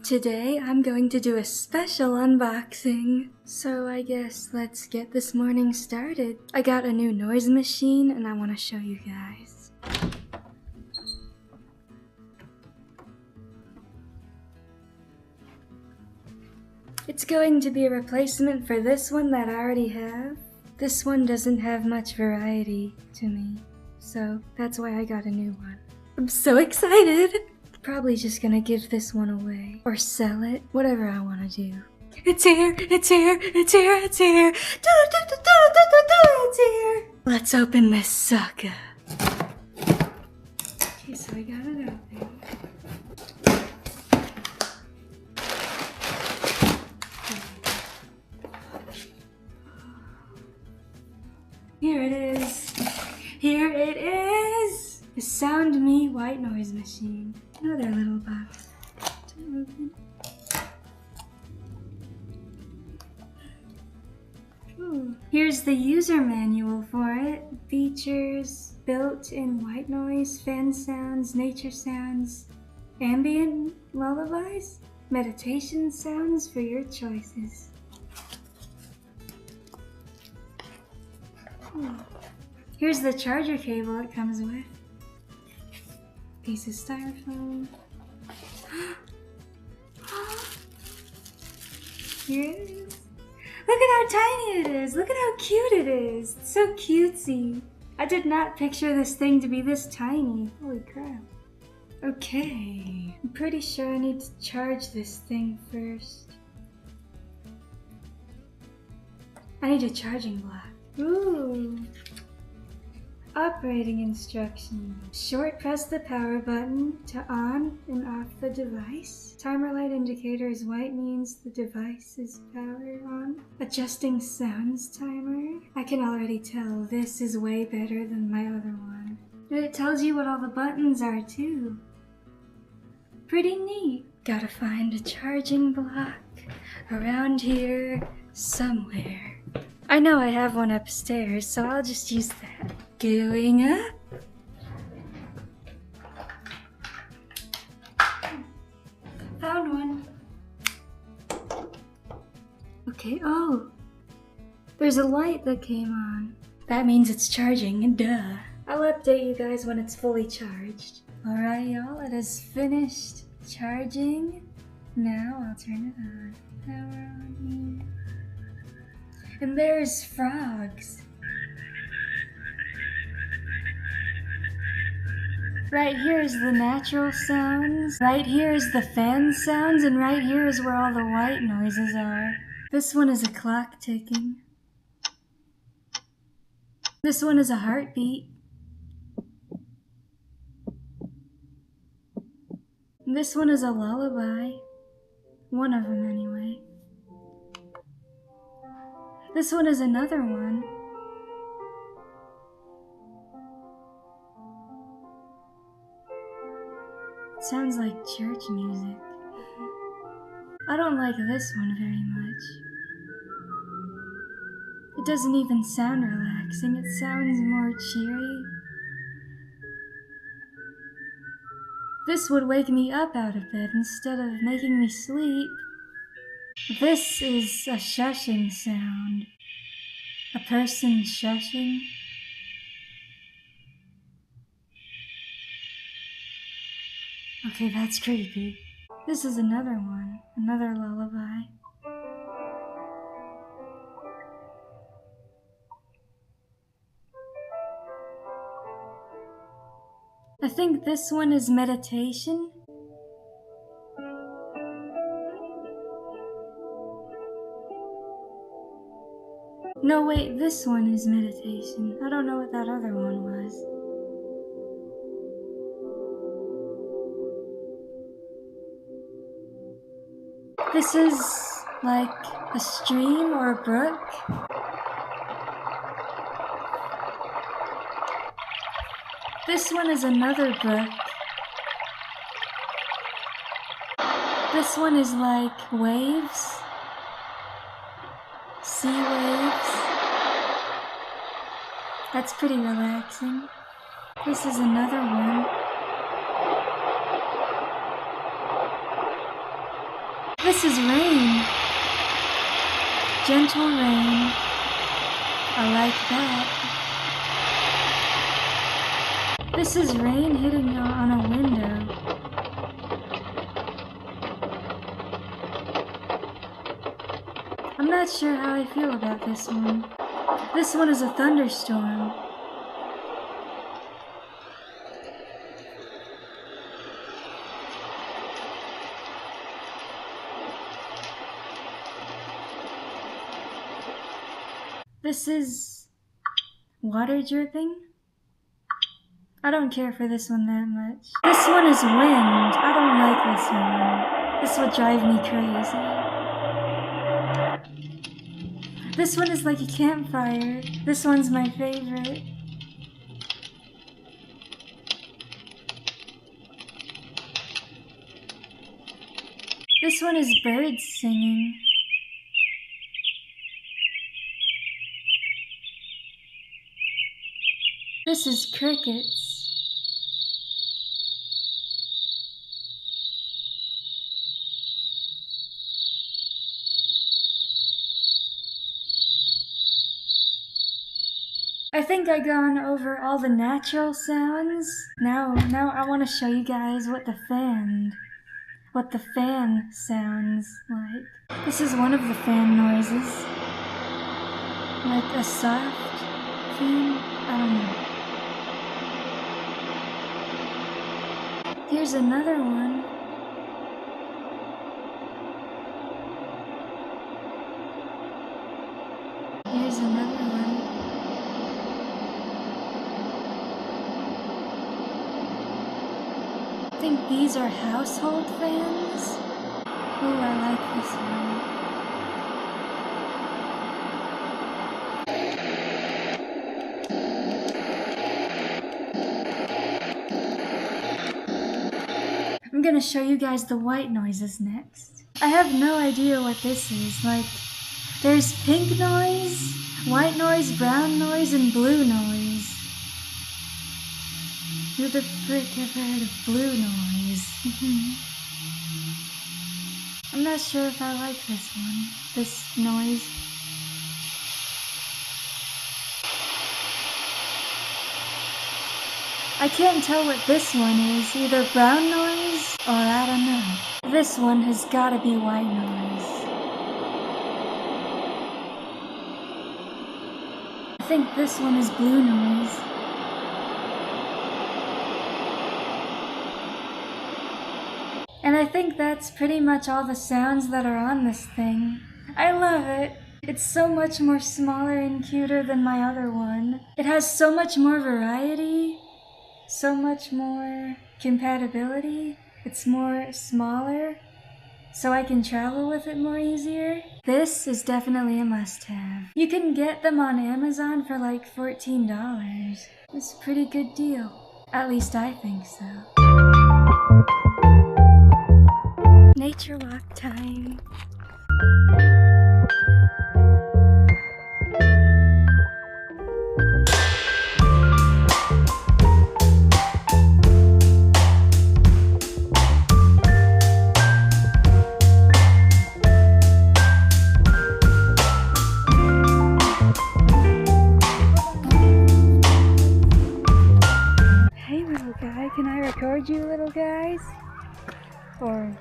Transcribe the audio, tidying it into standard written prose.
Today I'm going to do a special unboxing. So I guess let's get this morning started. I got a new noise machine and I want to show you guys. It's going to be a replacement for this one that I already have. This one doesn't have much variety to me, so that's why I got a new one. I'm so excited! Probably just gonna give this one away. Or sell it. Whatever I wanna do. It's here! It's here! It's here! It's here! It's here! Let's open this sucker. Okay, so I got it open. Here it is. Here it is! The SoundMe white noise machine. Another little box to open. Ooh. Here's the user manual for it. Features, built-in white noise, fan sounds, nature sounds, ambient lullabies, meditation sounds for your choices. Ooh. Here's the charger cable it comes with. Piece of styrofoam. Here it is. Look at how tiny it is. Look at how cute it is. It's so cutesy. I did not picture this thing to be this tiny. Holy crap. Okay. I'm pretty sure I need to charge this thing first. I need a charging block. Ooh. Operating instructions. Short press the power button to on and off the device. Timer light indicator is white means the device is powered on. Adjusting sounds timer. I can already tell this is way better than my other one. And it tells you what all the buttons are too. Pretty neat. Gotta find a charging block around here somewhere. I know I have one upstairs, so I'll just use that. Going up. Found one. Okay, oh. There's a light that came on. That means it's charging, duh. I'll update you guys when it's fully charged. Alright, y'all, it is finished charging. Now I'll turn it on. Power on here. And there's frogs. Right here is the natural sounds, right here is the fan sounds, and right here is where all the white noises are. This one is a clock ticking. This one is a heartbeat. This one is a lullaby. One of them anyway. This one is another one. Sounds like church music. I don't like this one very much. It doesn't even sound relaxing, it sounds more cheery. This would wake me up out of bed instead of making me sleep. This is a shushing sound. A person shushing. Okay, that's creepy. This is another one, another lullaby. I think this one is meditation. No, wait, this one is meditation. I don't know what that other one was. This is like a stream or a brook. This one is another brook. This one is like waves. Sea waves. That's pretty relaxing. This is another one. This is rain. Gentle rain. I like that. This is rain hitting on a window. I'm not sure how I feel about this one. This one is a thunderstorm. This is water dripping. I don't care for this one that much. This one is wind. I don't like this one. This would drive me crazy. This one is like a campfire. This one's my favorite. This one is birds singing. This is crickets. I think I've gone over all the natural sounds. Now I want to show you guys what the fan sounds like. This is one of the fan noises. Like a soft fan? I don't know. Here's another one. Here's another one. I think these are household fans. Ooh, I like this one. I'm gonna show you guys the white noises next. I have no idea what this is. Like, there's pink noise, white noise, brown noise, and blue noise. Who the frick have heard of blue noise? I'm not sure if I like this one, this noise. I can't tell what this one is, either brown noise or I don't know. This one has gotta be white noise. I think this one is blue noise. And I think that's pretty much all the sounds that are on this thing. I love it. It's so much more smaller and cuter than my other one. It has so much more variety. So much more compatibility. It's more smaller, so I can travel with it more easier. This is definitely a must-have. You can get them on Amazon for like $14. It's a pretty good deal. At least I think so. Nature walk time. Hey little guy, can I record you little guys? Or